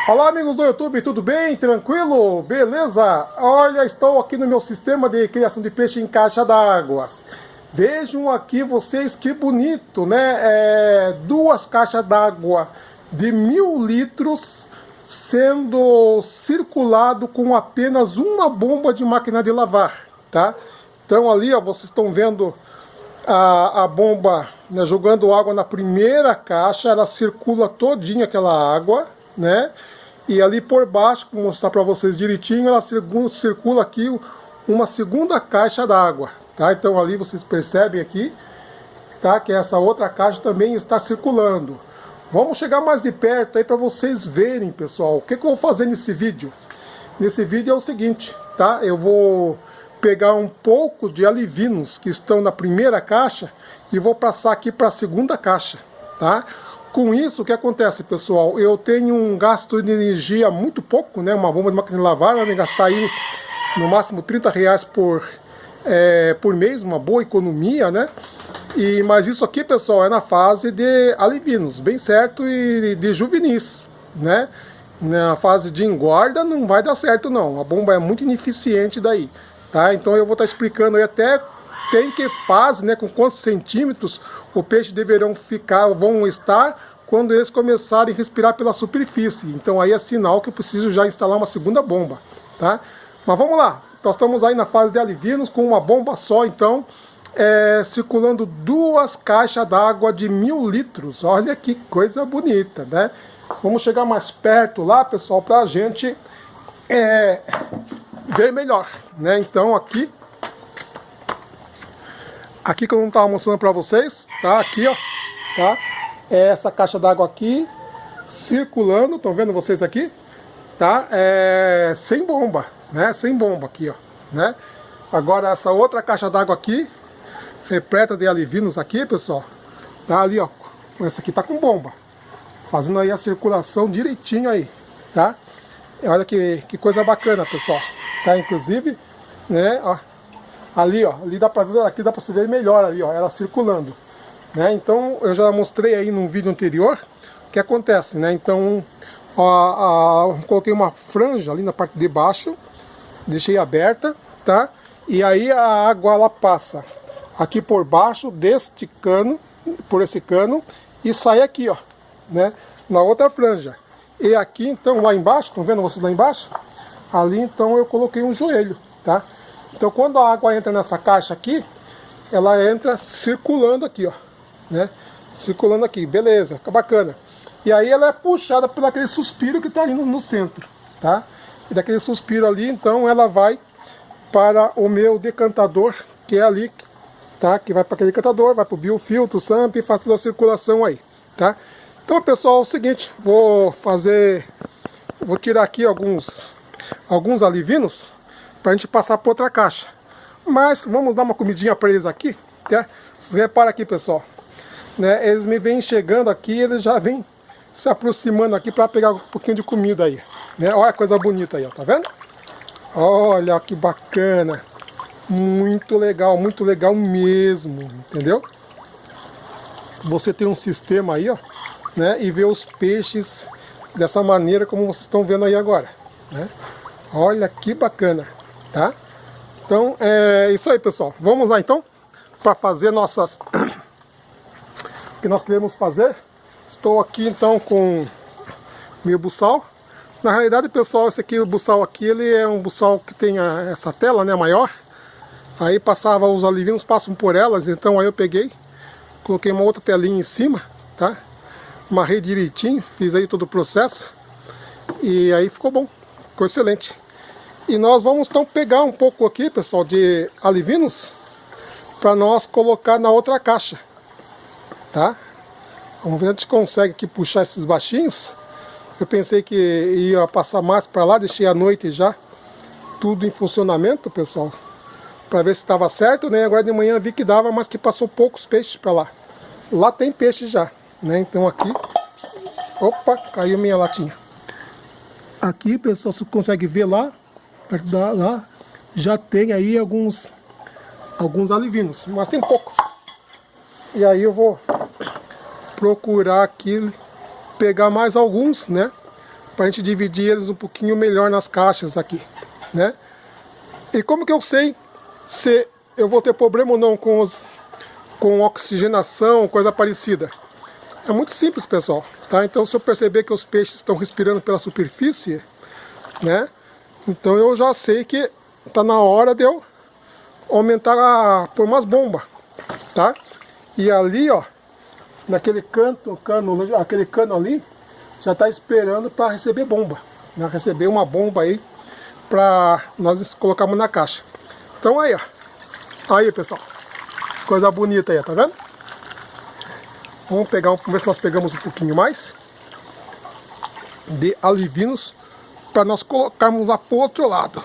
Olá amigos do YouTube, tudo bem? Tranquilo? Beleza? Olha, estou aqui no meu sistema de criação de peixe em caixa d'água. Vejam aqui vocês que bonito, né? Duas caixas d'água de 1000 litros sendo circulado com apenas uma bomba de máquina de lavar, tá? Então ali, ó, vocês estão vendo a bomba, né, jogando água na primeira caixa, ela circula todinha aquela água, né? E ali por baixo, vou mostrar para vocês direitinho, ela circula aqui uma segunda caixa d'água, tá? Então ali vocês percebem aqui, tá? Que essa outra caixa também está circulando. Vamos chegar mais de perto aí para vocês verem, pessoal. O que eu vou fazer nesse vídeo? Nesse vídeo é o seguinte, tá? Eu vou pegar um pouco de alivinos que estão na primeira caixa e vou passar aqui para a segunda caixa, tá? Com isso, o que acontece, pessoal? Eu tenho um gasto de energia muito pouco, né? Uma bomba de máquina de lavar vai me gastar aí no máximo R$30 por mês, uma boa economia, né? Mas isso aqui, pessoal, é na fase de alivinos, bem certo, e de juvenis, né? Na fase de engorda não vai dar certo não, a bomba é muito ineficiente daí, tá? Então eu vou estar explicando aí até tem que fase, né, com quantos centímetros o peixe vão estar quando eles começarem a respirar pela superfície. Então aí é sinal que eu preciso já instalar uma segunda bomba, tá? Mas vamos lá, nós estamos aí na fase de alivinos com uma bomba só, então circulando duas caixas d'água de 1000 litros. Olha que coisa bonita, né? Vamos chegar mais perto lá, pessoal, para a gente ver melhor, né? Então aqui que eu não estava mostrando para vocês, tá? Aqui, ó, tá? Essa caixa d'água aqui circulando, estão vendo vocês aqui, tá? Sem bomba, né? Sem bomba aqui, ó, né? Agora essa outra caixa d'água aqui, repleta de alivinos aqui, pessoal, tá ali, ó. Essa aqui tá com bomba, fazendo aí a circulação direitinho aí, tá? Olha que coisa bacana, pessoal, tá? Inclusive, né, ó, ali, ó, ali dá pra ver, aqui dá pra você ver melhor ali, ó, ela circulando, né? Então, eu já mostrei aí num vídeo anterior o que acontece, né? Então, coloquei uma franja ali na parte de baixo, deixei aberta, tá? E aí a água, ela passa aqui por baixo deste cano, por esse cano, e sai aqui, ó, né? Na outra franja. E aqui, então, lá embaixo, estão vendo vocês lá embaixo? Ali, então, eu coloquei um joelho, tá? Então, quando a água entra nessa caixa aqui, ela entra circulando aqui, ó, né? Circulando aqui, beleza, fica bacana. E aí ela é puxada por aquele suspiro que está ali no centro, tá? E daquele suspiro ali, então, ela vai para o meu decantador, que é ali, tá? Que vai para aquele decantador, vai para o biofiltro, SAMP e faz toda a circulação aí, tá? Então, pessoal, é o seguinte, vou tirar aqui alguns alivinos para a gente passar para outra caixa. Mas vamos dar uma comidinha para eles aqui, tá? Vocês reparam aqui, pessoal, né? Eles me vêm chegando aqui, eles já vêm se aproximando aqui para pegar um pouquinho de comida aí, né? Olha a coisa bonita aí, ó, tá vendo? Olha que bacana, muito legal mesmo, entendeu? Você tem um sistema aí, ó, né? E ver os peixes dessa maneira como vocês estão vendo aí agora, né? Olha que bacana, tá? Então é isso aí, pessoal. Vamos lá então para fazer nossas o que nós queremos fazer. Estou aqui então com meu buçal. Na realidade, pessoal, esse aqui, o buçal aqui, ele é um buçal que tem essa tela, né, maior. Aí passava os alivinos, passam por elas, então aí eu peguei, coloquei uma outra telinha em cima, tá? Amarrei direitinho, fiz aí todo o processo e aí ficou bom, ficou excelente. E nós vamos então pegar um pouco aqui, pessoal, de alivinos para nós colocar na outra caixa, tá? Vamos ver se a gente consegue aqui puxar esses baixinhos. Eu pensei que ia passar mais para lá, deixei à noite já tudo em funcionamento, pessoal, para ver se estava certo, né? Agora de manhã vi que dava, mas que passou poucos peixes para lá. Lá tem peixe já, né? Então aqui, opa, caiu minha latinha. Aqui, pessoal, você consegue ver lá, perto lá, já tem aí alguns alivinos, mas tem pouco. E aí eu vou procurar aqui, pegar mais alguns, né? para a gente dividir eles um pouquinho melhor nas caixas aqui, né? E como que eu sei se eu vou ter problema ou não com oxigenação, coisa parecida? É muito simples, pessoal, tá? Então, se eu perceber que os peixes estão respirando pela superfície, né? Então eu já sei que tá na hora de eu aumentar por umas bombas, tá? E ali, ó, naquele aquele cano ali, já tá esperando para receber bomba, né? Receber uma bomba aí para nós colocarmos na caixa. Então aí, ó, aí pessoal, coisa bonita aí, tá vendo? Vamos ver se nós pegamos um pouquinho mais de alivinos para nós colocarmos lá pro outro lado.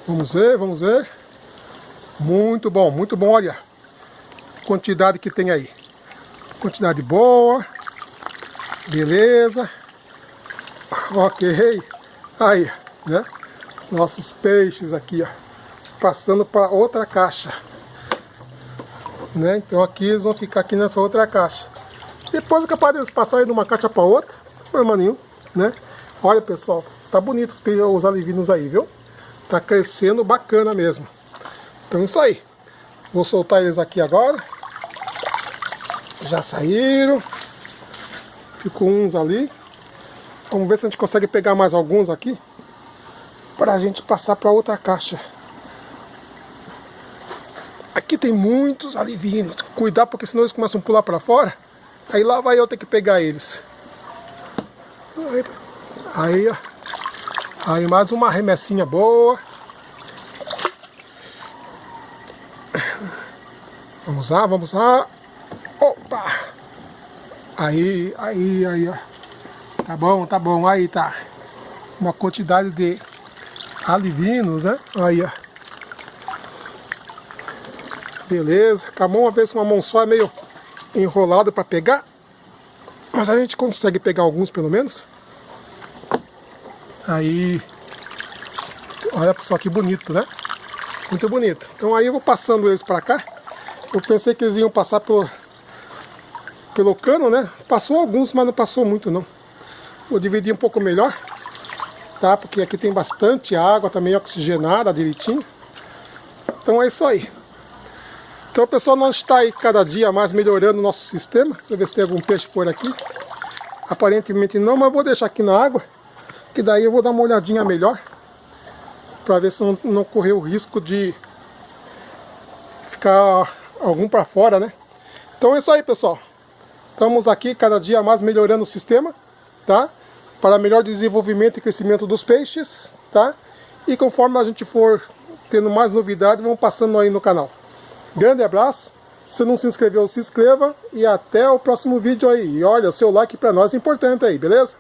Vamos ver, vamos ver. Muito bom, olha a quantidade que tem aí. Quantidade boa. Beleza. Ok. Aí, né? Nossos peixes aqui, ó. Passando para outra caixa. Né? Então aqui eles vão ficar aqui nessa outra caixa. Depois é capaz deles passarem de uma caixa para outra. Não tem problema nenhum, né? Olha, pessoal. Tá bonito os alivinos aí, viu? Tá crescendo bacana mesmo. Então isso aí. Vou soltar eles aqui agora. Já saíram. Ficou uns ali. Vamos ver se a gente consegue pegar mais alguns aqui. Pra gente passar para outra caixa. Aqui tem muitos alivinos. Cuidar porque senão eles começam a pular para fora. Aí lá vai eu ter que pegar eles. Aí, ó. Aí mais uma remessinha boa. Vamos lá, vamos lá. Opa! Aí, ó. Tá bom, aí tá. Uma quantidade de alivinos, né? Aí, ó. Beleza. Com a mão, uma vez com uma mão só é meio enrolado para pegar. Mas a gente consegue pegar alguns pelo menos. Aí, olha só que bonito, né? Muito bonito. Então aí eu vou passando eles para cá. Eu pensei que eles iam passar pelo cano, né? Passou alguns, mas não passou muito não. Vou dividir um pouco melhor, tá? Porque aqui tem bastante água, também oxigenada direitinho. Então é isso aí. Então, pessoal, nós está aí cada dia mais melhorando o nosso sistema. Deixa eu ver se tem algum peixe por aqui. Aparentemente não, mas vou deixar aqui na água. Que daí eu vou dar uma olhadinha melhor. Para ver se não correr o risco de ficar algum para fora, né? Então é isso aí, pessoal. Estamos aqui cada dia mais melhorando o sistema, tá? Para melhor desenvolvimento e crescimento dos peixes, tá? E conforme a gente for tendo mais novidades, vamos passando aí no canal. Grande abraço. Se não se inscreveu, se inscreva. E até o próximo vídeo aí. E olha, o seu like para nós é importante aí, beleza?